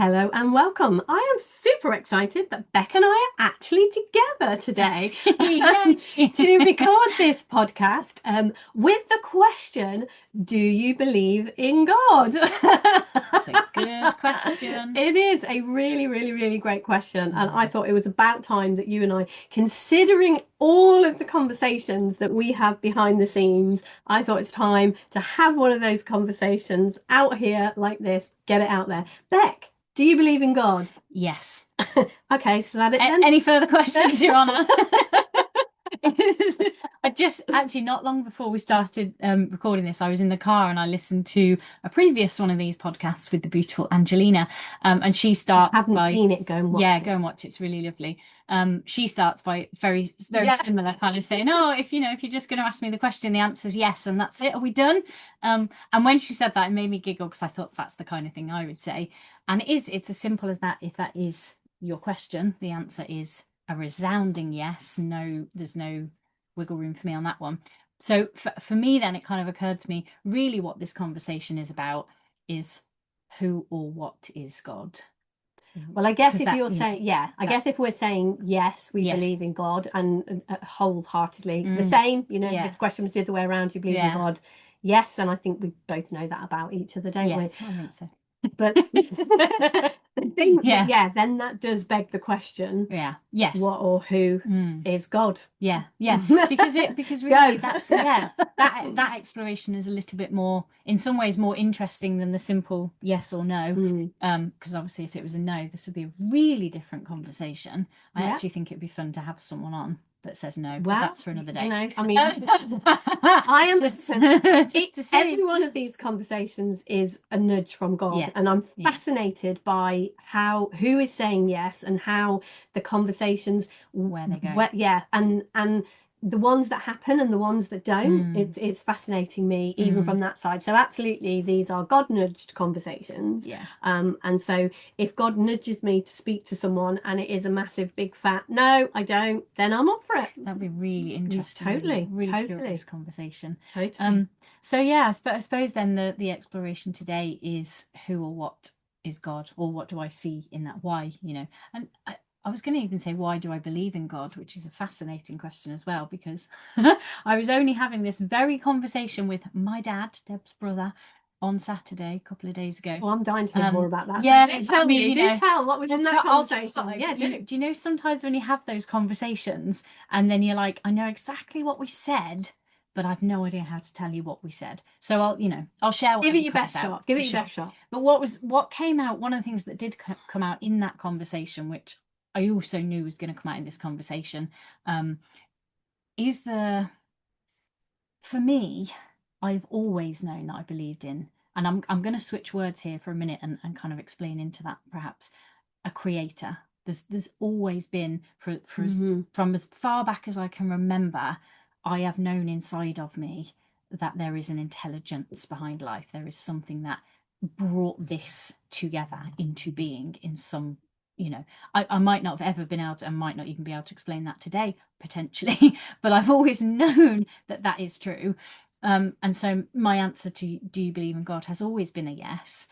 Hello and welcome. I am super excited that Bec and I are actually together today Yay! to record this podcast with the question, do you believe in God? That's a good question. It is a really, really, really great question. And I thought it was about time that you and I, considering all of the conversations that we have behind the scenes, I thought it's time to have one of those conversations out here like this, get it out there. Bec, do you believe in God? Yes. Okay, so that it then. Any further questions, Your Honour? I just actually not long before we started recording this, I was in the car and I listened to a previous one of these podcasts with the beautiful Angelina, and she starts Haven't by seen it, go and watch yeah, it. go and watch it. It's really lovely. She starts by very Yeah. similar kind of saying, "Oh, if you're just going to ask me the question, the answer's yes, and that's it. Are we done?" And when she said that, it made me giggle because I thought that's the kind of thing I would say. And it's as simple as that. If that is your question, the answer is a resounding yes. No, there's no wiggle room for me on that one. So for me, then it kind of occurred to me really what this conversation is about is who or what is God? Well, I guess Because if that, you're saying, yeah, I that guess if we're saying yes, we yes, believe in God and wholeheartedly the mm, same, if yeah, the question was the other way around, you believe in yeah, God, yes. And I think we both know that about each other, don't we? yes, I think so. But the thing that, Yeah, yeah, then that does beg the question, yeah, yes, what or who mm, is God? yeah, yeah. Because really Go. that's that exploration is a little bit more, in some ways, more interesting than the simple yes or no. Mm, Because obviously, if it was a no, this would be a really different conversation. I yeah. actually think it'd be fun to have someone on that says no, but Well, that's for another you day. know, I mean, I am Just to see. every one of these conversations is a nudge from God, Yeah, and I'm yeah. fascinated by how who is saying yes and how the conversations, Where they go. yeah, and the ones that happen and the ones that don't. Mm, It's fascinating me even mm, from that side. So absolutely, these are God nudged conversations. yeah. And so if God nudges me to speak to someone and it is a massive big fat no, I don't, then I'm up for it. That'd be really interesting, wouldn't it? Totally, Really curious totally, conversation. totally. Um, so yeah, I suppose then the exploration today is who or what is God, or what do I see in that? Why, And I was going to even say, why do I believe in God, which is a fascinating question as well, because I was only having this very conversation with my dad, Deb's brother, on Saturday, a couple of days ago. Well, I'm dying to hear more about that. Yeah, Do tell me, do tell what was in that I'll conversation. try. Yeah, do. Do you know sometimes when you have those conversations and then you're like, I know exactly what we said, but I've no idea how to tell you what we said. So I'll share Give it whatever your comes best out shot. Give for it your sure. best shot. But what came out, one of the things that did come out in that conversation, which I also knew was going to come out in this conversation, um, is for me, I've always known that I believed in, and I'm going to switch words here for a minute and kind of explain into that perhaps a creator. There's always been from as far back as I can remember, I have known inside of me that there is an intelligence behind life. There is something that brought this together into being in some, I might not have ever been able to, and might not even be able to explain that today, potentially, but I've always known that that is true. And so my answer to do you believe in God has always been a yes.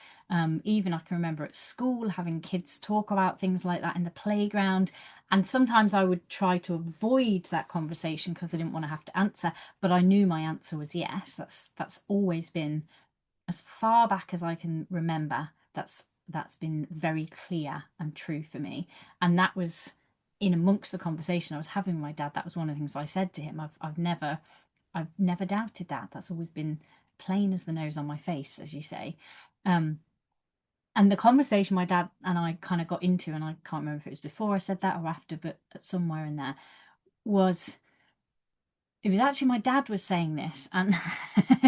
Even I can remember at school having kids talk about things like that in the playground. And sometimes I would try to avoid that conversation because I didn't want to have to answer, but I knew my answer was yes. That's always been, as far back as I can remember, that's been very clear and true for me. And that was in amongst the conversation I was having with my dad. That was one of the things I said to him. I've never doubted that. That's always been plain as the nose on my face, as you say. Um, and the conversation my dad and I kind of got into, and I can't remember if it was before I said that or after, but somewhere in there, was it was actually my dad was saying this, and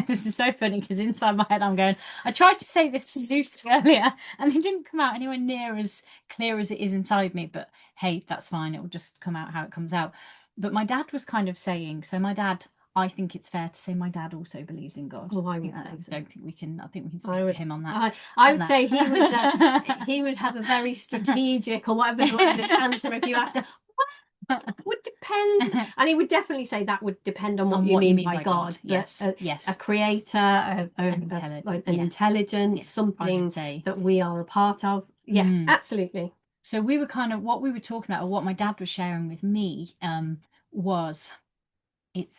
this is so funny because inside my head I'm going, I tried to say this to Zeus earlier, and it didn't come out anywhere near as clear as it is inside me. But hey, that's fine. It will just come out how it comes out. But my dad was kind of saying, so my dad, I think it's fair to say my dad also believes in God. Oh, I I would don't say so. think we can. I think we can speak I for would. him on that. I On would say that. he would have a very strategic or whatever the word is answer if you asked him. would depend, and he would definitely say that would depend on what On you what you mean mean by by God. God. Yes, A yes. creator, an yeah. intelligence, Yes, I would something say. that we are a part of. Yeah, absolutely. So we were kind of, what we were talking about, or what my dad was sharing with me, was it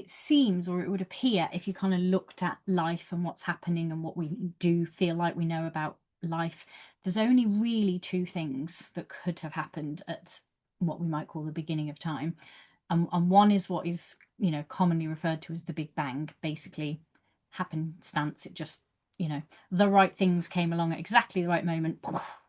seems, or it would appear, if you kind of looked at life and what's happening and what we do feel like we know about life, there's only really two things that could have happened at what we might call the beginning of time. And one is what is, commonly referred to as the Big Bang, basically happenstance. It just, the right things came along at exactly the right moment,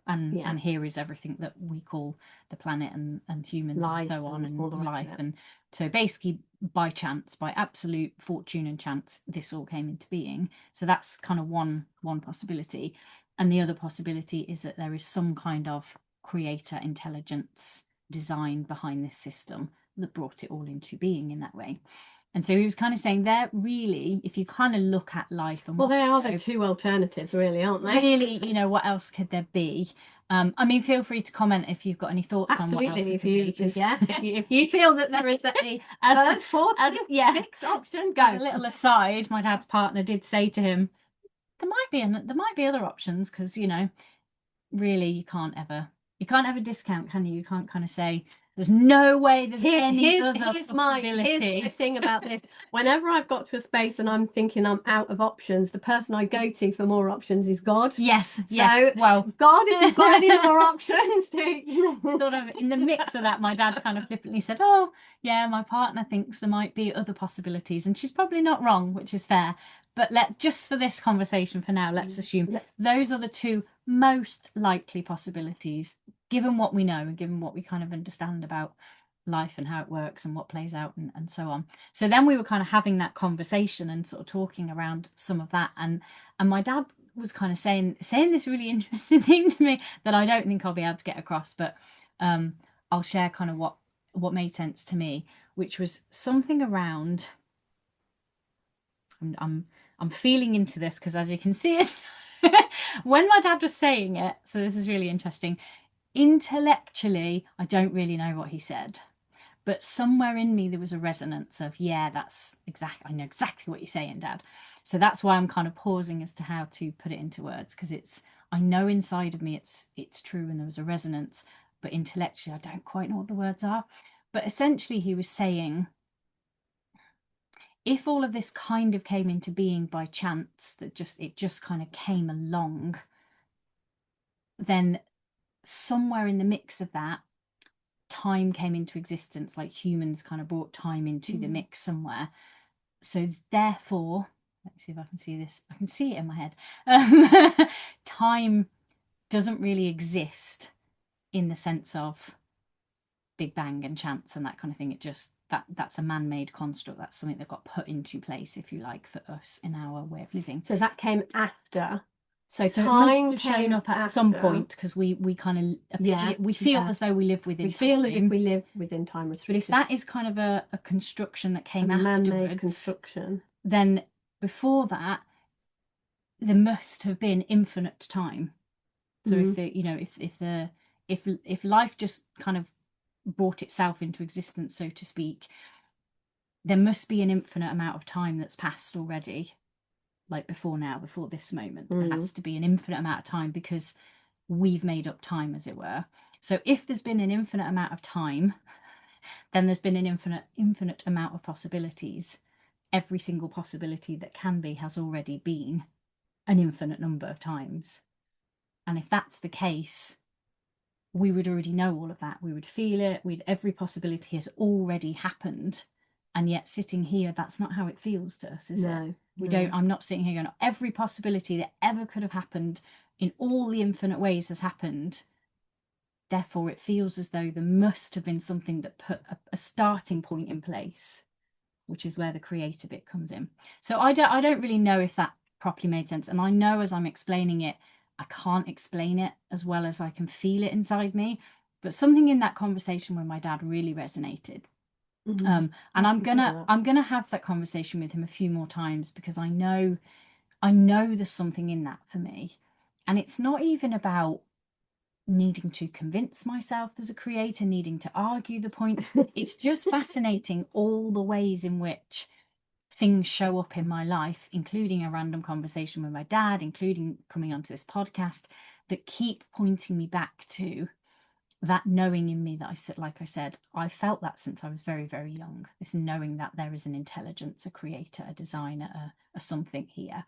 and here is everything that we call the planet and humans Life and so on, and life. it. And so basically by chance, by absolute fortune and chance, this all came into being. So that's kind of one possibility. And the other possibility is that there is some kind of creator intelligence design behind this system that brought it all into being in that way. And so he was kind of saying there, really, if you kind of look at life and well, they are the two alternatives, really, aren't they? Really, what else could there be? I mean, feel free to comment if you've got any thoughts on what else there could be. If you feel that there is a third, fourth, fifth option, go. As a little aside, my dad's partner did say to him, there might be other options, because really you can't ever discount, can you? You can't kind of say there's no way there's any other possibility. Here's the thing about this. Whenever I've got to a space and I'm thinking I'm out of options, the person I go to for more options is God. Yes. So, well, God, if you've got any more options, sort of in the mix of that, my dad kind of flippantly said, "Oh, yeah, my partner thinks there might be other possibilities," and she's probably not wrong, which is fair. But just for this conversation for now, let's assume those are the two most likely possibilities, given what we know and given what we kind of understand about life and how it works and what plays out and so on. So then we were kind of having that conversation and sort of talking around some of that, and my dad was kind of saying this really interesting thing to me that I don't think I'll be able to get across, but I'll share kind of what made sense to me, which was something around, I'm feeling into this, because as you can see, it's when my dad was saying it, so this is really interesting. Intellectually, I don't really know what he said, but somewhere in me there was a resonance of, yeah, that's I know exactly what you're saying, Dad. So that's why I'm kind of pausing as to how to put it into words, because I know inside of me it's true, and there was a resonance, but intellectually I don't quite know what the words are. But essentially he was saying, if all of this kind of came into being by chance, that it just kind of came along, then somewhere in the mix of that, time came into existence, like humans kind of brought time into the mix somewhere. So therefore, let me see if I can see this. I can see it in my head. Time doesn't really exist in the sense of Big Bang and chance and that kind of thing. It just, that's a man-made construct. That's something that got put into place, if you like, for us in our way of living. So that came after. So time came up at some point, because we kind of we feel as though we live within time. We feel as if we live within time restrictions. But if that is kind of a construction that came afterwards, man-made construction, then before that there must have been infinite time. So if life just kind of brought itself into existence, so to speak, there must be an infinite amount of time that's passed already. Like before this moment, there has to be an infinite amount of time, because we've made up time, as it were. So if there's been an infinite amount of time, then there's been an infinite amount of possibilities. Every single possibility that can be has already been an infinite number of times. And if that's the case, we would already know all of that. We would feel it. Every possibility has already happened. And yet sitting here, that's not how it feels to us, is it? I'm not sitting here going, every possibility that ever could have happened in all the infinite ways has happened. Therefore, it feels as though there must have been something that put a starting point in place, which is where the creator bit comes in. So I don't really know if that properly made sense. And I know as I'm explaining it, I can't explain it as well as I can feel it inside me. But something in that conversation with my dad really resonated. And I'm gonna have that conversation with him a few more times, because I know there's something in that for me. And it's not even about needing to convince myself there's a creator, needing to argue the points. It's just fascinating all the ways in which things show up in my life, including a random conversation with my dad, including coming onto this podcast, that keep pointing me back to that knowing in me that I said, like I said, I felt that since I was very, very young. This knowing that there is an intelligence, a creator, a designer, a something here.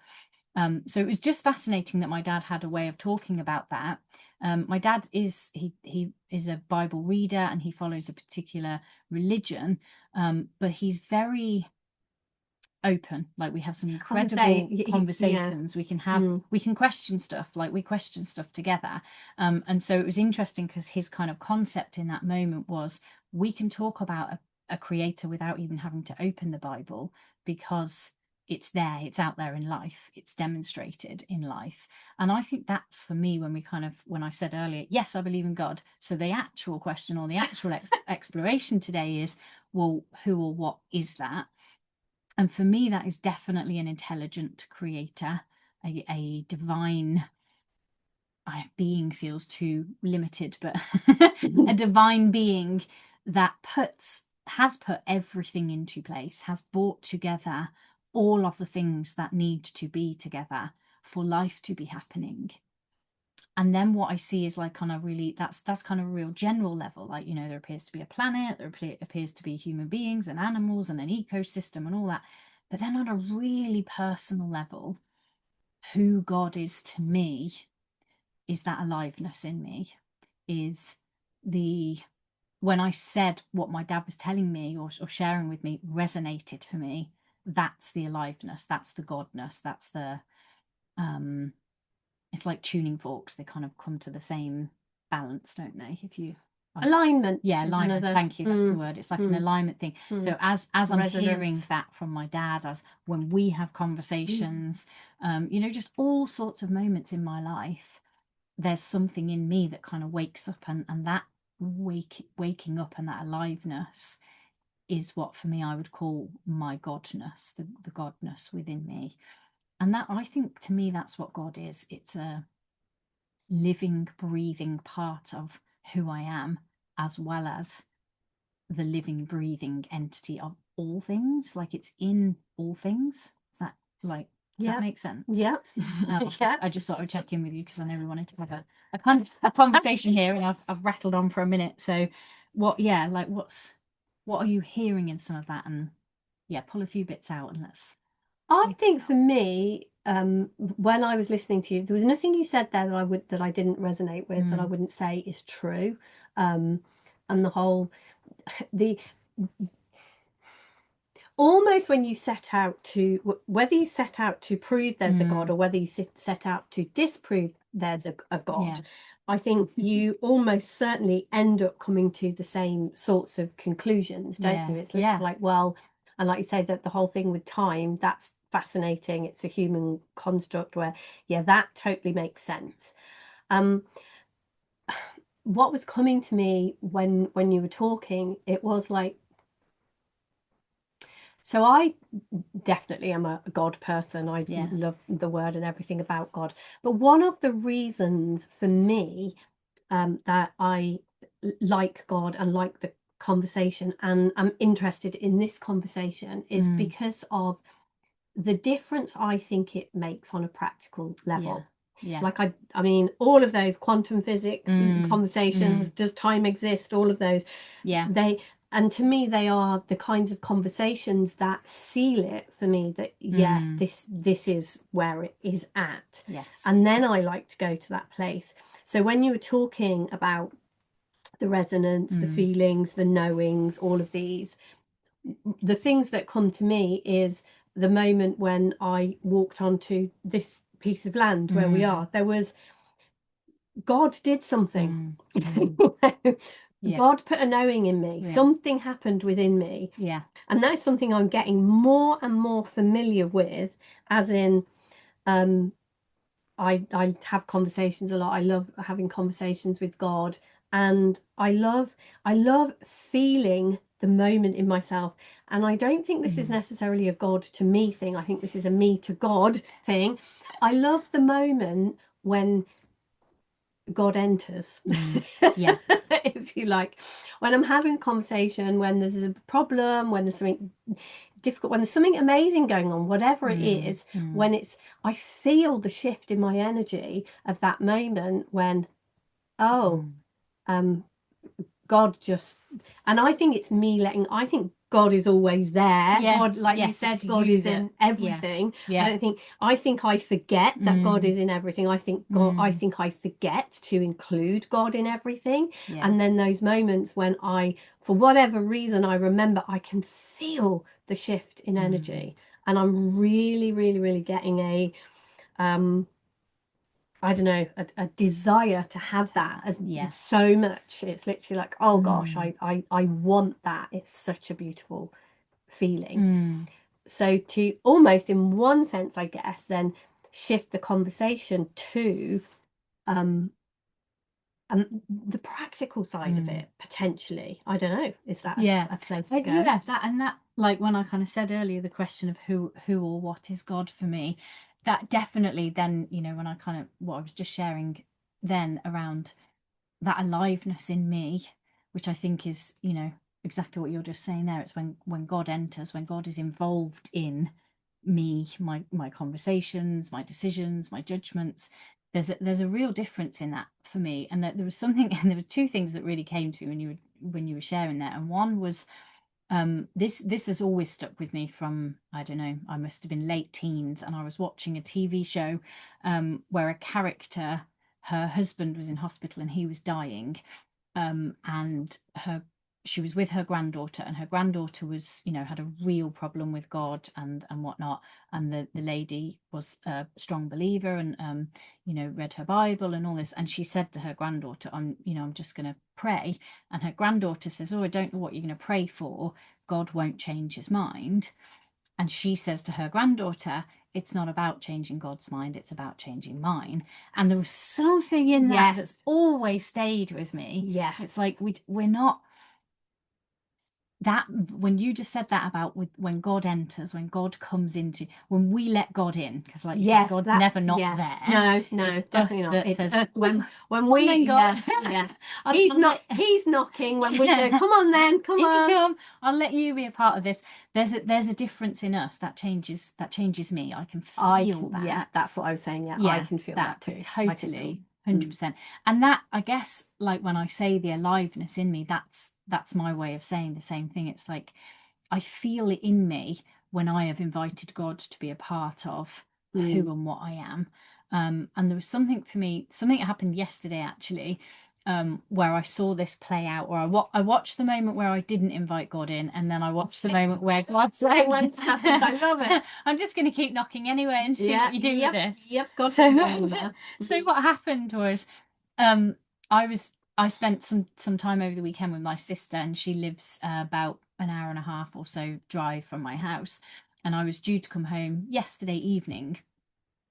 So it was just fascinating that my dad had a way of talking about that. My dad is he is a Bible reader and he follows a particular religion, but he's very open. Like, we have some incredible conversations. We can have we can question stuff, like we question stuff together. And so it was interesting because his kind of concept in that moment was, we can talk about a creator without even having to open the Bible, because it's there, it's out there in life, it's demonstrated in life. And I think that's, for me, when I said earlier, yes, I believe in God, so the actual question, or the actual exploration today is, well, who or what is that? And for me, that is definitely an intelligent creator, a divine being feels too limited, but a divine being that has put everything into place, has brought together all of the things that need to be together for life to be happening. And then what I see is, like, on a really, that's kind of a real general level, like, there appears to be a planet, there appears to be human beings and animals and an ecosystem and all that. But then on a really personal level, who God is to me is that aliveness in me, is when I said what my dad was telling me or sharing with me resonated for me, that's the aliveness, that's the godness, that's the it's like tuning forks, they kind of come to the same balance, don't they? Alignment. Alignment. Thank you. That's the word. It's like an alignment thing. So as I'm hearing that from my dad, as when we have conversations, just all sorts of moments in my life, there's something in me that kind of wakes up, and that waking up and that aliveness is what, for me, I would call my godness, the godness within me. And that, I think, to me, that's what God is. It's a living, breathing part of who I am, as well as the living, breathing entity of all things. Like, it's in all things. Does that make sense? Yeah. I just thought I would check in with you because I know we wanted to have a conversation here, and I've rattled on for a minute. So what are you hearing in some of that? And pull a few bits out and let's. I think for me, when I was listening to you, there was nothing you said there that I didn't resonate with, that I wouldn't say is true. And almost when you set out to, whether you set out to prove there's a God, or whether you set out to disprove there's a God, I think you almost certainly end up coming to the same sorts of conclusions, don't you? It's like, well, and like you say, that the whole thing with time, that's fascinating. It's a human construct where, that totally makes sense. What was coming to me when you were talking, it was like, so I definitely am a God person. I love the word and everything about God. But one of the reasons for me that I like God and like the conversation, and I'm interested in this conversation, is because of the difference I think it makes on a practical level. Like, I mean, all of those quantum physics conversations, does time exist? All of those. And to me, they are the kinds of conversations that seal it for me, that, this is where it is at. And then I like to go to that place. So when you were talking about the resonance, the feelings, the knowings, all of these, the things that come to me is the moment when I walked onto this piece of land where we are. There was, God did something. God put a knowing in me. Something happened within me. And that's something I'm getting more and more familiar with, as in, I have conversations a lot. I love having conversations with God, and I love feeling the moment in myself. And I don't think this is necessarily a God to me thing. I think this is a me to God thing. I love the moment when God enters, Yeah. if you like. When I'm having a conversation, when there's a problem, when there's something difficult, when there's something amazing going on, whatever it is, when I feel the shift in my energy of that moment when, God just, and I think it's me I think God is always there. Yeah. God, like you Yes, said, it's God you is that- in everything. Yeah. I think I forget that God is in everything. I think I forget to include God in everything. Yeah. And then those moments when for whatever reason, I remember I can feel the shift in energy, and I'm really, really, really getting I don't know, a desire to have that as so much. It's literally like, oh gosh, I want that. It's such a beautiful feeling. So to almost in one sense, I guess, then shift the conversation to the practical side of it, potentially. I don't know. Is that a place to go? Yeah, that like when I kind of said earlier, the question of who or what is God for me, that definitely then, you know, when I kind of what I was just sharing then around that aliveness in me, which I think is, you know, exactly what you're just saying there. It's when God enters, when God is involved in me, my conversations, my decisions, my judgments. There's a real difference in that for me. And that there was something, and there were two things that really came to me when you were sharing that. And one was this has always stuck with me from, I don't know, I must have been late teens, and I was watching a TV show where a character, her husband was in hospital and he was dying, and she was with her granddaughter, and her granddaughter was, you know, had a real problem with God and whatnot, and the lady was a strong believer and you know, read her Bible and all this, and she said to her granddaughter, I'm just going to pray, and her granddaughter says, oh, I don't know what you're going to pray for, God won't change his mind. And she says to her granddaughter, it's not about changing God's mind, it's about changing mine. And there was something in that that's always stayed with me. Yeah. It's like we're not that, when you just said that about when God enters, when God comes into, when we let God in, because like you said, God's never not there. No, definitely not. When we God, he's knocking when we go, come on then, come on. I'll let you be a part of this. There's a difference in us that changes me. I can feel that. Yeah, that's what I was saying. Yeah, I can feel that too. Totally. 100%. And that, I guess, like when I say the aliveness in me, that's my way of saying the same thing. It's like I feel it in me when I have invited God to be a part of who and what I am. And there was something for me, something that happened yesterday actually, where I saw this play out, or I watched the moment where I didn't invite God in, and then I watched the moment where God's like, I love it. I'm just going to keep knocking anyway and see what you do with this. Yep, God. So what happened was, I spent some time over the weekend with my sister, and she lives about an hour and a half or so drive from my house, and I was due to come home yesterday evening,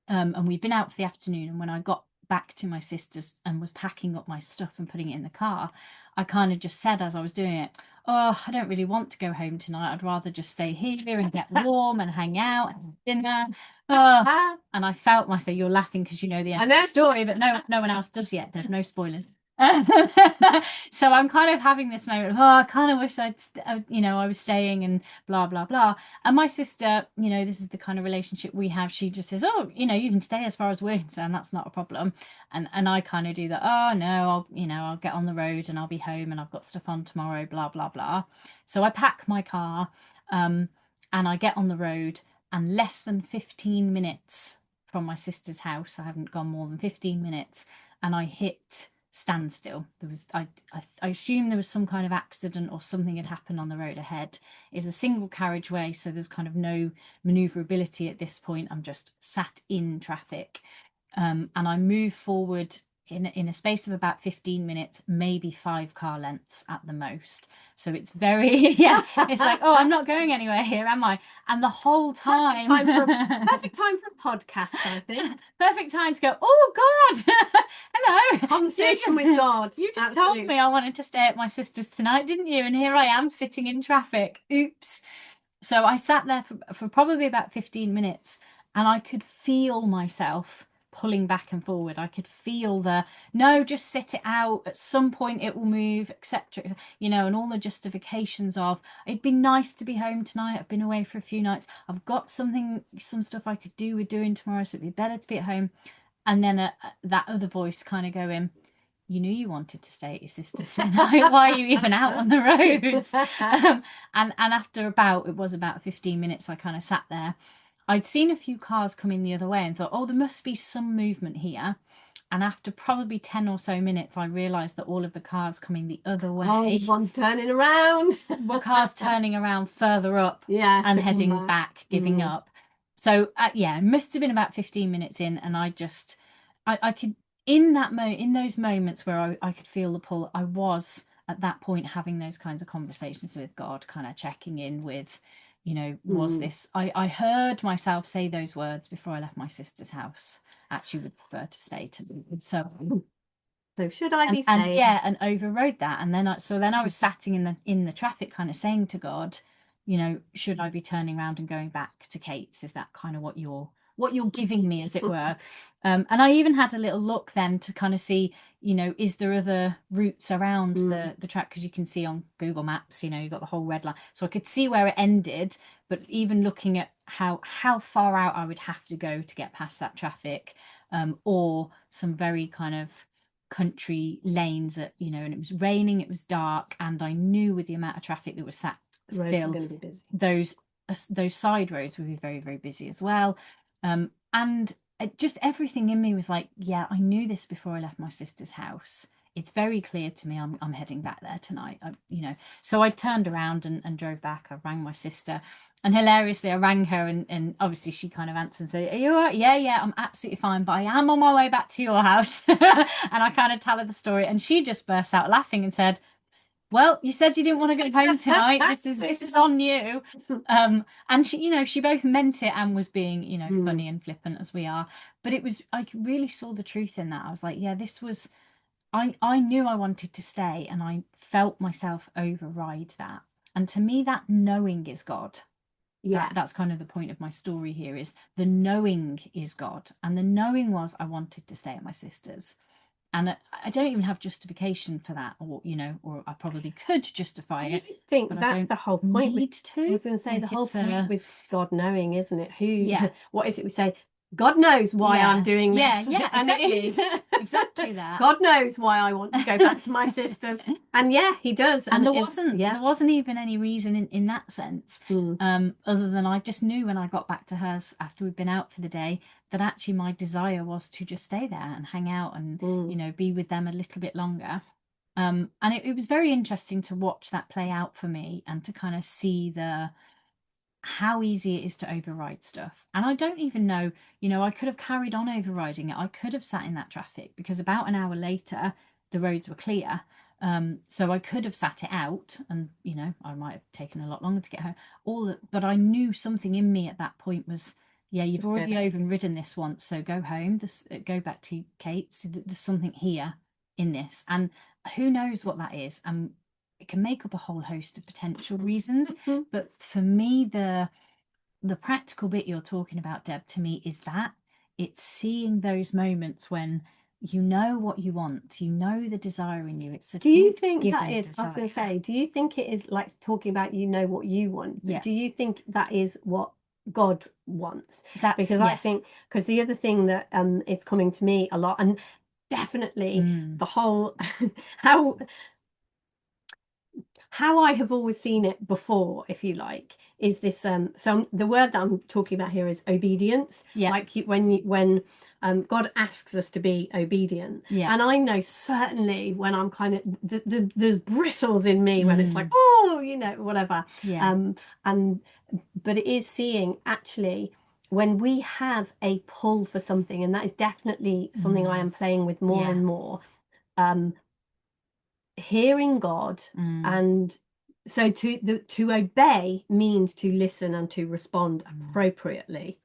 and we'd been out for the afternoon, and when I got back to my sister's and was packing up my stuff and putting it in the car, I kind of just said as I was doing it, oh, I don't really want to go home tonight. I'd rather just stay here and get warm and hang out and have dinner. And I felt myself, you're laughing because you know the end of the story, but no one else does yet. There's no spoilers. So I'm kind of having this moment of, oh, I kind of wish I was staying and blah blah blah. And my sister, you know, this is the kind of relationship we have, she just says, oh, you know, you can stay as far as we're concerned, that's not a problem. And I kind of do that, oh no, I'll get on the road and I'll be home and I've got stuff on tomorrow, blah blah blah. So I pack my car, and I get on the road, and less than 15 minutes from my sister's house, I haven't gone more than 15 minutes, and I hit standstill. There was I assume there was some kind of accident or something had happened on the road ahead. It's a single carriageway, so there's kind of no maneuverability at this point. I'm just sat in traffic, and I move forward in a space of about 15 minutes, maybe 5 car lengths at the most. So it's very, it's like, oh, I'm not going anywhere here, am I? And the whole time. Perfect time for a podcast, I think. Perfect time to go, oh, God, hello. Conversation with God. You just told me I wanted to stay at my sister's tonight, didn't you? And here I am sitting in traffic. Oops. So I sat there for probably about 15 minutes, and I could feel myself pulling back and forward. I could feel the, no, just sit it out. At some point it will move, etc. You know, and all the justifications of, it'd be nice to be home tonight. I've been away for a few nights. I've got some stuff I could do with doing tomorrow, so it'd be better to be at home. And then that other voice kind of going, you knew you wanted to stay at your sister's tonight. Why are you even out on the roads? And after it was about 15 minutes, I kind of sat there. I'd seen a few cars coming the other way and thought, oh, there must be some movement here. And after probably 10 or so minutes, I realised that all of the cars coming the other way, one's turning around, were cars turning around further up, yeah, and heading back, giving up. So yeah, it must have been about 15 minutes in, and I could, in those moments where I could feel the pull, I was at that point having those kinds of conversations with God, kind of checking in with, you know, was this, I heard myself say those words before I left my sister's house, actually would prefer to stay to so should I be staying? And yeah, and overrode that. And then I was sitting in the traffic kind of saying to God, you know, should I be turning around and going back to Kate's? Is that kind of what you're giving me, as it were? And I even had a little look then to kind of see, you know, is there other routes around the track? Because you can see on Google Maps, you know, you've got the whole red line. So I could see where it ended, but even looking at how far out I would have to go to get past that traffic, or some very kind of country lanes at, you know, and it was raining, it was dark, and I knew with the amount of traffic that was sat still, going to be busy. Those side roads would be very, very busy as well. And just everything in me was like, yeah, I knew this before I left my sister's house. It's very clear to me I'm heading back there tonight. You know, so I turned around and drove back. I rang my sister, and hilariously I rang her, and obviously she kind of answered and said, are you all right? Yeah, I'm absolutely fine, but I am on my way back to your house. And I kind of tell her the story, and she just burst out laughing and said, well, you said you didn't want to go home tonight. This is on you. And she, you know, she both meant it and was being, you know, funny and flippant as we are. But I really saw the truth in that. I was like, yeah, this was, I knew I wanted to stay, and I felt myself override that. And to me, that knowing is God. Yeah, that's kind of the point of my story here, is the knowing is God. And the knowing was I wanted to stay at my sister's. And I don't even have justification for that, or, you know, or I probably could justify it. I think that's the whole point. Need to. I was going to say, the whole point with God knowing, isn't it? What is it we say? God knows why I'm doing this. Yeah, and exactly. it is exactly that. God knows why I want to go back to my sister's, and yeah, he does. And there wasn't even any reason in that sense, other than I just knew when I got back to hers after we'd been out for the day that actually my desire was to just stay there and hang out and you know, be with them a little bit longer. And it was very interesting to watch that play out for me, and to kind of see how easy it is to override stuff. And I don't even know, you know, I could have carried on overriding it. I could have sat in that traffic, because about an hour later the roads were clear. So I could have sat it out, and, you know, I might have taken a lot longer to get home. But I knew something in me at that point was, yeah, you've already overridden this once, so go home. Go back to Kate's. There's something here in this, and who knows what that is. And it can make up a whole host of potential reasons. But for me, the practical bit you're talking about, Deb, to me is that it's seeing those moments when you know what you want, you know the desire in you. It's do you think that is desire. I was going to say, do you think it is like talking about, you know what you want? Yeah. Do you think that is what God wants? Because I think, because the other thing that is coming to me a lot, and definitely the whole how I have always seen it before, if you like, is this so the word that I'm talking about here is obedience. Like when God asks us to be obedient. And I know certainly when I'm kind of there's bristles in me when it's like, oh, you know, whatever. But it is seeing, actually, when we have a pull for something, and that is definitely something I am playing with more and more, hearing God. And so to obey means to listen and to respond appropriately.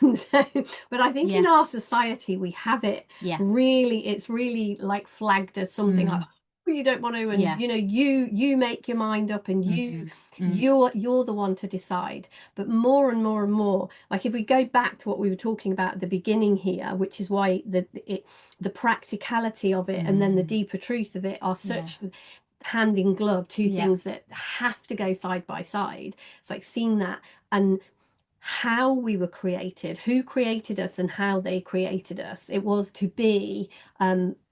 And so, but I think in our society we have it really, it's really like flagged as something like, you don't want to, and Yeah. you make your mind up, and you're the one to decide. But more and more and more, like if we go back to what we were talking about at the beginning here, which is why the practicality of it and then the deeper truth of it are such hand in glove, two things that have to go side by side. It's like seeing that, and how we were created, who created us and how they created us. It was to be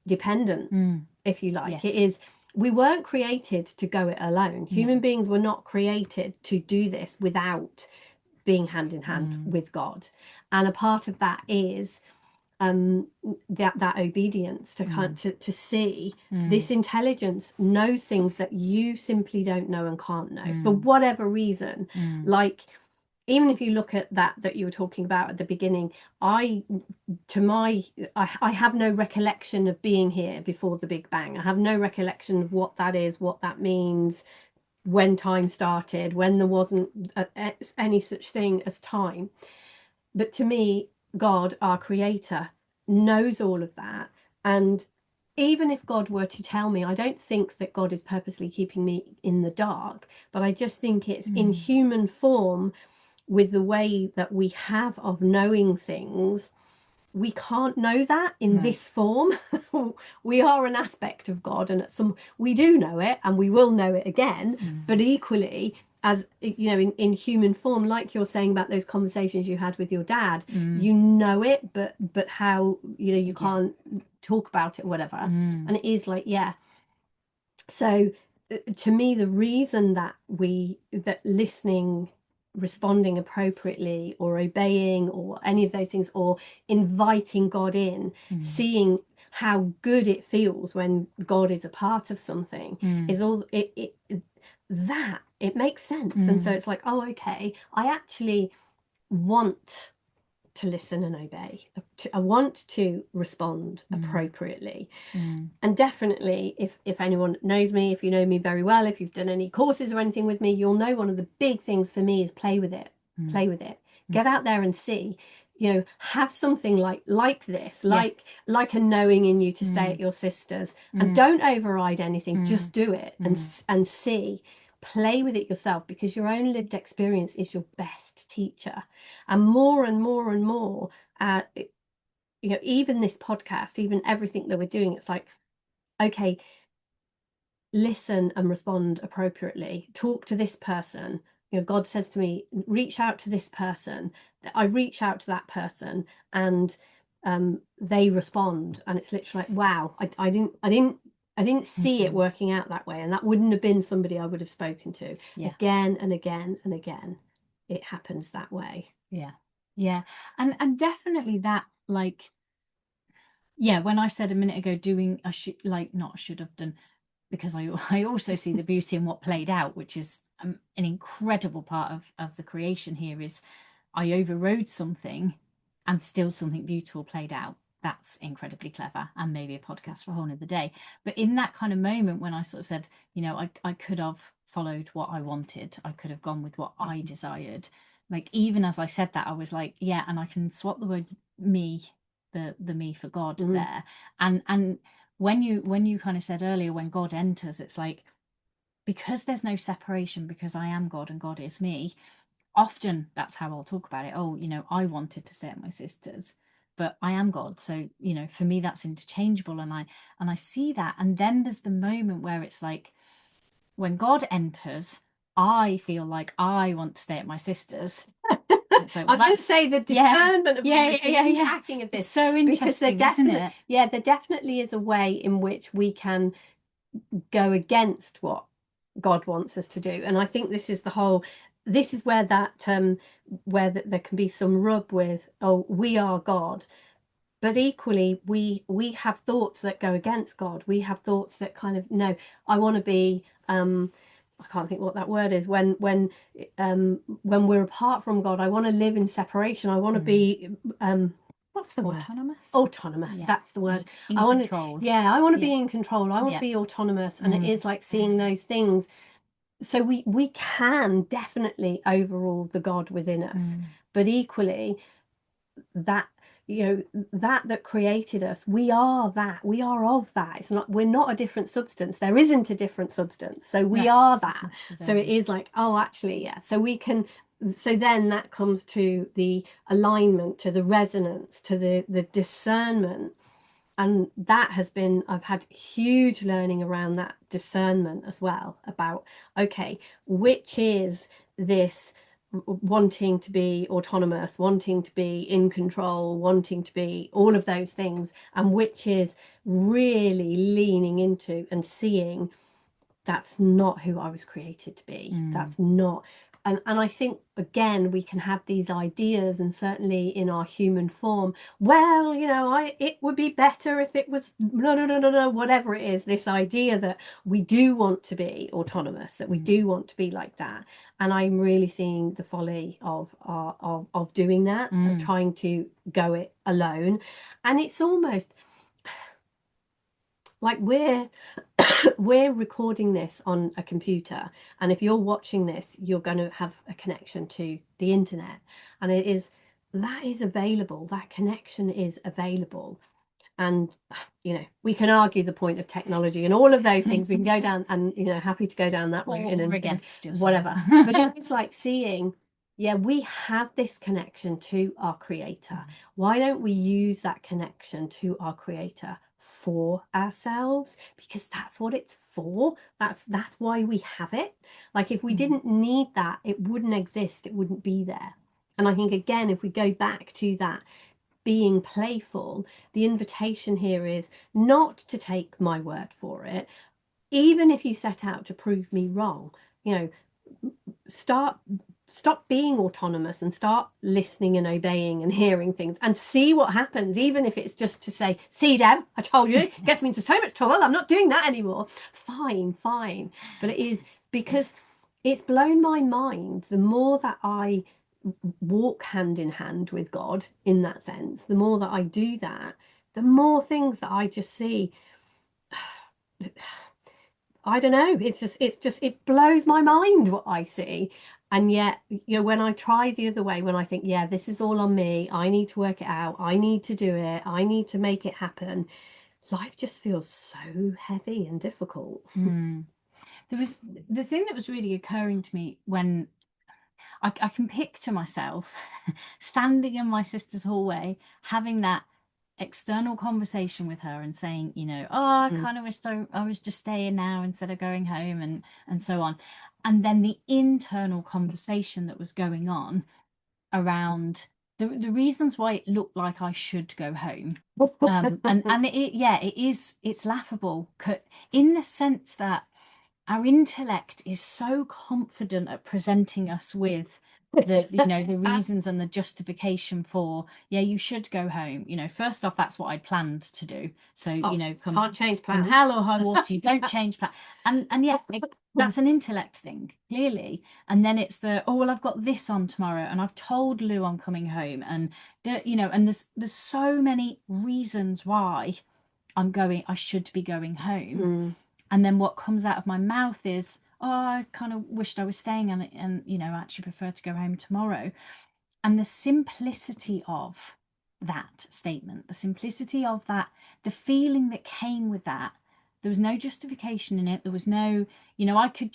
dependent, if you like. It is, we weren't created to go it alone. Human beings were not created to do this without being hand in hand with God. And a part of that is that obedience to see this intelligence knows things that you simply don't know and can't know for whatever reason. Like, even if you look at that you were talking about at the beginning, I have no recollection of being here before the Big Bang. I have no recollection of what that is, what that means, when time started, when there wasn't any such thing as time. But to me, God, our creator, knows all of that. And even if God were to tell me, I don't think that God is purposely keeping me in the dark, but I just think it's in human form, with the way that we have of knowing things. We can't know that in this form. We are an aspect of God, and we do know it, and we will know it again. But equally, as you know, in human form, like you're saying about those conversations you had with your dad, you know it, but how, you can't talk about it, whatever. And it is like, so to me, the reason that listening, responding appropriately, or obeying, or any of those things, or inviting God in, seeing how good it feels when God is a part of something, is all that it makes sense. And so it's like, oh, okay, I actually want to listen and obey. I want to respond appropriately. And definitely, if anyone knows me, if you know me very well, if you've done any courses or anything with me, you'll know one of the big things for me is play with it. Play with it. Get out there and see. Have something like this, like a knowing in you to stay at your sister's, and don't override anything. Just do it and see. Play with it yourself, because your own lived experience is your best teacher. And more and more and more, even this podcast, even everything that we're doing, it's like, okay, listen and respond appropriately. Talk to this person. God says to me, reach out to this person. I reach out to that person, and they respond, and it's literally like, wow, I didn't see it working out that way, and that wouldn't have been somebody I would have spoken to. Again and again and again, it happens that way. And definitely that, like, when I said a minute ago, doing should have done, because I also see the beauty in what played out, which is an incredible part of the creation here, is I overrode something and still something beautiful played out. That's incredibly clever, and maybe a podcast for a whole other day. But in that kind of moment when I sort of said, I could have followed what I wanted, I could have gone with what I desired. Like, even as I said that, I was like, and I can swap the word me, the me for God there. And when you kind of said earlier, when God enters, it's like, because there's no separation, because I am God and God is me. Often that's how I'll talk about it. Oh, I wanted to stay at my sister's, but I am God. So, for me, that's interchangeable. And I see that. And then there's the moment where it's like, when God enters, I feel like I want to stay at my sister's. So, I was going to say the discernment of this, the unpacking of this. It's so interesting, isn't it? There definitely is a way in which we can go against what God wants us to do. And I think this is where that where there can be some rub with, oh, we are God. But equally, we have thoughts that go against God. We have thoughts that kind of, no, I want to be, I can't think what that word is, when we're apart from God. I want to live in separation. I want to be, what's the word? Autonomous. That's the word. I want control. I want to be in control. I want to be autonomous. And it is like seeing those things. So we can definitely overrule the God within us, but equally, that that created us, we are that, we are of that. It's not, we're not a different substance. There isn't a different substance. So we are that. So it is like, oh, actually, yeah. So we can, so then that comes to the alignment, to the resonance, to the discernment. And that has been, I've had huge learning around that discernment as well, about, okay, which is this wanting to be autonomous, wanting to be in control, wanting to be all of those things, and which is really leaning into and seeing that's not who I was created to be. That's not. And I think, again, we can have these ideas, and certainly in our human form, well, it would be better if it was no, whatever it is, this idea that we do want to be autonomous, that we do want to be like that. And I'm really seeing the folly of doing that, of trying to go it alone. And it's almost like we're recording this on a computer, and if you're watching this, you're going to have a connection to the internet, and that is available, that connection is available. And we can argue the point of technology and all of those things. We can go down, and happy to go down that route in against whatever. But it's like seeing, yeah, we have this connection to our creator. Why don't we use that connection to our creator for ourselves? Because that's what it's for. That's why we have it. Like, if we didn't need that, it wouldn't exist, it wouldn't be there. And I think, again, if we go back to that being playful, the invitation here is not to take my word for it. Even if you set out to prove me wrong, stop being autonomous and start listening and obeying and hearing things, and see what happens. Even if it's just to say, see, Deb, I told you, it gets me into so much trouble, I'm not doing that anymore. Fine. But it is, because it's blown my mind, the more that I walk hand in hand with God in that sense, the more that I do that, the more things that I just see. I don't know, it's just it blows my mind what I see. And yet, when I try the other way, when I think, yeah, this is all on me, I need to work it out, I need to do it, I need to make it happen, life just feels so heavy and difficult. There was the thing that was really occurring to me when I can picture myself standing in my sister's hallway, having that external conversation with her and saying, oh, I kind of wish I was just staying now instead of going home, and so on. And then the internal conversation that was going on around the reasons why it looked like I should go home. And it's laughable in the sense that our intellect is so confident at presenting us with the reasons and the justification for, yeah, you should go home. First off, that's what I planned to do. So, can't change plans. Come hell or high water, you don't change plans. And yeah, that's an intellect thing, clearly. And then it's well, I've got this on tomorrow, and I've told Lou I'm coming home, and and there's so many reasons why I should be going home. And then what comes out of my mouth is, oh, I kind of wished I was staying, and actually prefer to go home tomorrow. And the simplicity of that statement, the simplicity of that, the feeling that came with that, there was no justification in it. There was no, I could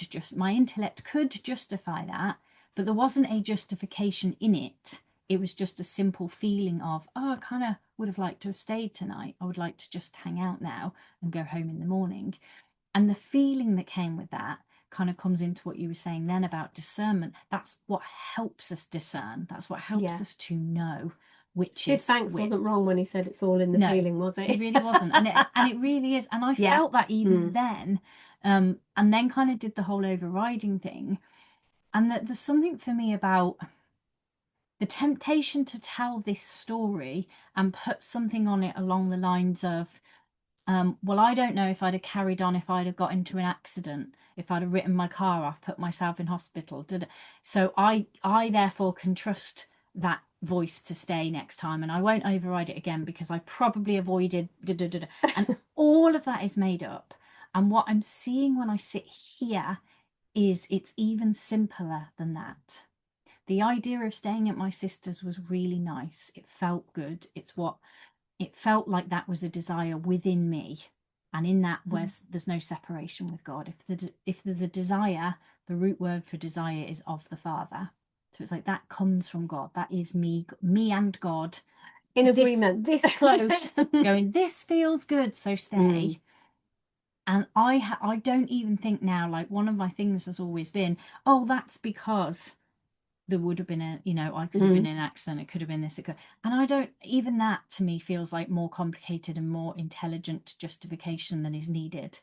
just, my intellect could justify that, but there wasn't a justification in it. It was just a simple feeling of, oh, I kind of would have liked to have stayed tonight. I would like to just hang out now and go home in the morning. And the feeling that came with that kind of comes into what you were saying then about discernment. That's what helps us discern. That's what helps us to know which is. Banks wasn't wrong when he said it's all in the feeling, was it? It really wasn't. And it really is. And I felt that even then. And then kind of did the whole overriding thing. And that there's something for me about the temptation to tell this story and put something on it along the lines of, well, I don't know if I'd have carried on if I'd have got into an accident, if I'd have written my car off, put myself in hospital. So I therefore can trust that voice to stay next time, and I won't override it again because I probably avoided and all of that is made up. And what I'm seeing when I sit here is it's even simpler than that. the idea of staying at my sister's was really nice. It felt good. It felt like that was a desire within me. And in that, there's no separation with God. If there's a desire, the root word for desire is of the Father. So it's like that comes from God. That is me and God in agreement, this close, going, this feels good, so stay. And I don't even think now, like, one of my things has always been, oh, that's because there would have been I could have been in an accident, it could have been this, and I don't, even that to me feels like more complicated and more intelligent justification than is needed.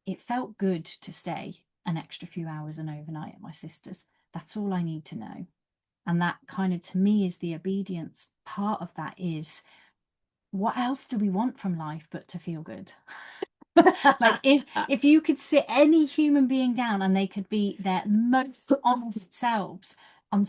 It felt good to stay an extra few hours and overnight at my sister's. That's all I need to know. And that kind of, to me, is the obedience part of that. Is, what else do we want from life but to feel good? Like, if you could sit any human being down and they could be their most honest selves in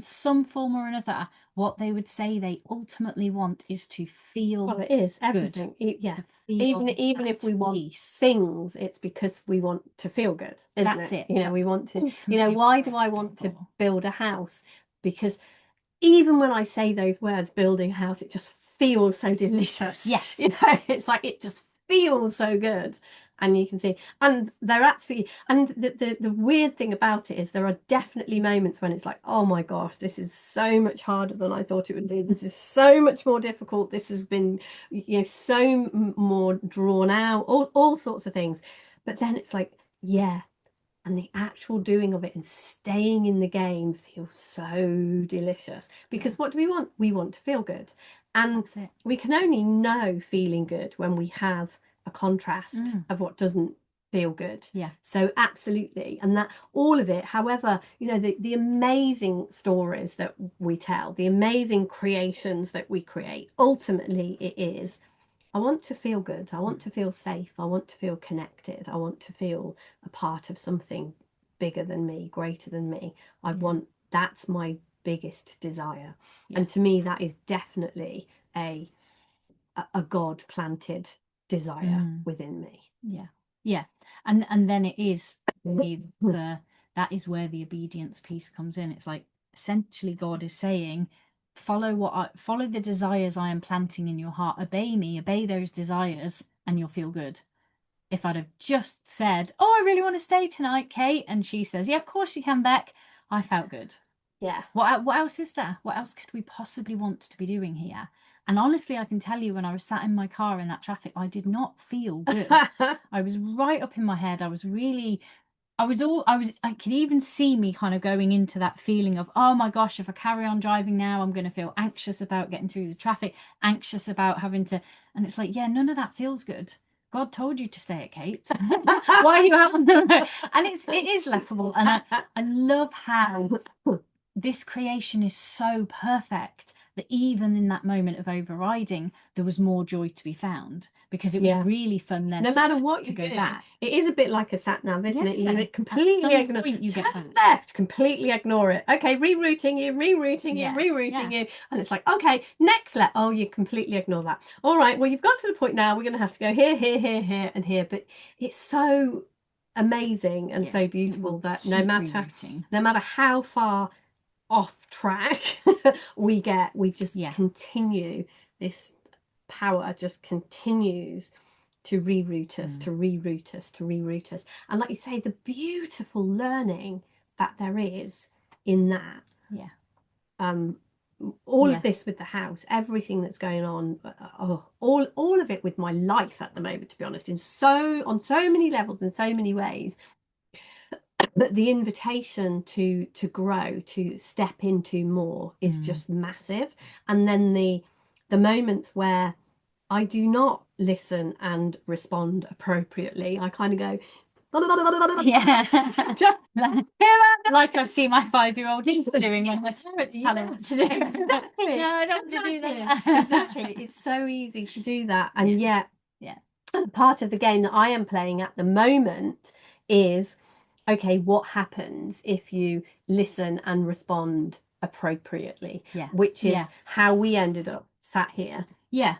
some form or another, what they would say they ultimately want is to feel well, it is everything. Yeah. Even if we want peace. things, it's because we want to feel good, isn't That's it? it. We want to, Ultimately, why do I want to build a house? Because even when I say those words, building a house, it just feels so delicious. Yes. It's like, it just feels so good. And you can see, and they're actually, and the weird thing about it is there are definitely moments when it's like, oh my gosh, this is so much harder than I thought it would be. This is so much more difficult. This has been, so more drawn out, all sorts of things. But then it's like, yeah. And the actual doing of it and staying in the game feels so delicious. Because what do we want? We want to feel good. And we can only know feeling good when we have a contrast of what doesn't feel good. Yeah. So absolutely. And that all of it, however, the amazing stories that we tell, the amazing creations that we create, ultimately it is, I want to feel good. I want to feel safe. I want to feel connected. I want to feel a part of something bigger than me, greater than me. That's my biggest desire. Yeah. And to me, that is definitely a God planted desire within me. Yeah. Yeah. And then it is that is where the obedience piece comes in. It's like, essentially God is saying, follow the desires I am planting in your heart. Obey me, obey those desires, and you'll feel good. If I'd have just said, oh, I really want to stay tonight, Kate, and she says, yeah, of course you can, Bec, I felt good. Yeah. What else is there? What else could we possibly want to be doing here? And honestly, I can tell you, when I was sat in my car in that traffic, I did not feel good. I was right up in my head. I could even see me kind of going into that feeling of, oh my gosh, if I carry on driving now, I'm going to feel anxious about getting through the traffic, anxious about having to, and it's like, yeah, none of that feels good. God told you to stay at Kate's. Why are you out on the road? And it is laughable. And I love how this creation is so perfect that even in that moment of overriding, there was more joy to be found, because it was really fun then. No matter what you go do, back. It is a bit like a sat nav, isn't it? You completely ignore it. Turn left, completely ignore it. Okay, rerouting you, and it's like, okay, next left. Oh, you completely ignore that. All right, well, you've got to the point now. We're going to have to go here, here, here, here, and here. But it's so amazing and so beautiful that no matter how far off track we get, we just continue. This power just continues to reroute us, to reroute us, to reroute us. And like you say, the beautiful learning that there is in that. Yeah. All of this with the house, everything that's going on, all of it with my life at the moment, to be honest, on so many levels, in so many ways. But the invitation to grow, to step into more, is just massive. And then the moments where I do not listen and respond appropriately, I kind of go, yeah, like I see my 5-year-old niece doing when my spirit's telling what to do. Exactly. No, I don't want to do that. Exactly. It's so easy to do that, and yet, part of the game that I am playing at the moment is, okay, what happens if you listen and respond appropriately? Which is how we ended up sat here. Yeah.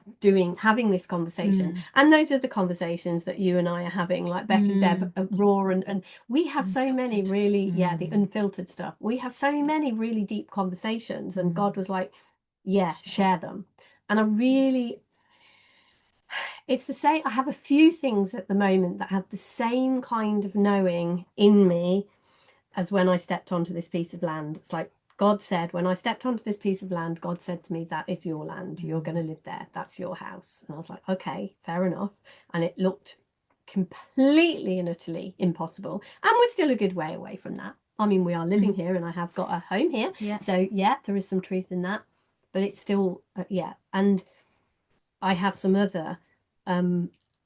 having this conversation. And those are the conversations that you and I are having, like Bec and Deb, raw, and we have so many really, the unfiltered stuff. We have so many really deep conversations, and God was like, share them. And I really, it's the same. I have a few things at the moment that have the same kind of knowing in me as when I stepped onto this piece of land. It's like God said, when I stepped onto this piece of land, God said to me, that is your land. You're going to live there. That's your house. And I was like, okay, fair enough. And it looked completely and utterly impossible. And we're still a good way away from that. I mean, we are living here and I have got a home here. Yeah. So there is some truth in that, but it's still, And I have some other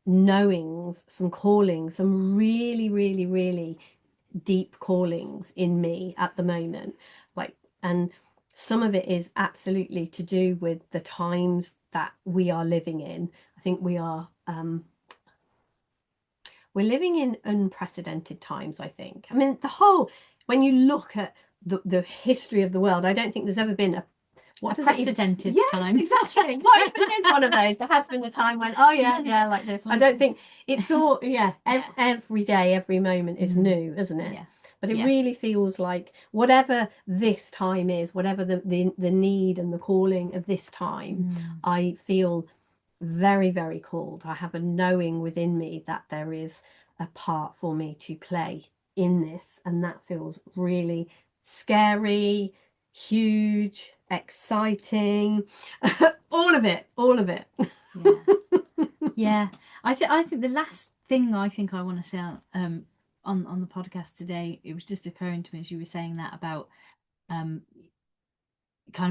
knowings, some callings, some really, really, really deep callings in me at the moment, and some of it is absolutely to do with the times that we are living in. I think we're living in unprecedented times. I think, I mean, when you look at the history of the world, I don't think there's ever been a precedented time. Exactly. What even is one of those? There has been a time when, like this. I don't think it's all, every day, every moment is new, isn't it? Yeah. But it really feels like whatever this time is, whatever the need and the calling of this time, I feel very, very called. I have a knowing within me that there is a part for me to play in this, and that feels really scary, huge, exciting, all of it. Yeah. I think the last thing I want to say on the podcast today, it was just occurring to me as you were saying that about kind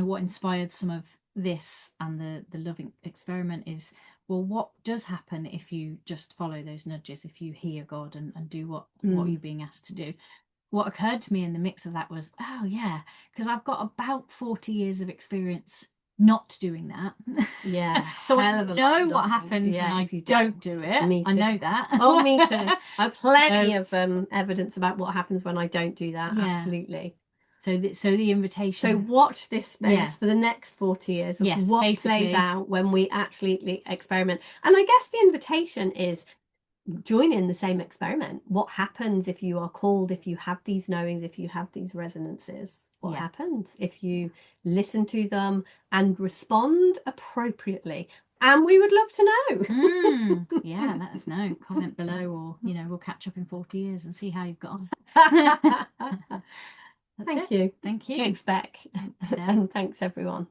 of what inspired some of this and the loving experiment is, well, what does happen if you just follow those nudges, if you hear God and do what you're being asked to do? What occurred to me in the mix of that was, because I've got about 40 years of experience not doing that. So I know what happens when I don't do it. I know that. Oh, me too. I have plenty of evidence about what happens when I don't do that. Absolutely. So the invitation. So watch this space for the next 40 years of what plays out when we actually experiment. And I guess the invitation is join in the same experiment. What happens if you are called, if you have these knowings, if you have these resonances? What happens if you listen to them and respond appropriately? And we would love to know. Let us know. Comment below, or we'll catch up in 40 years and see how you've got on. Thank you. Thank you. Thanks, Bec. And thanks, everyone.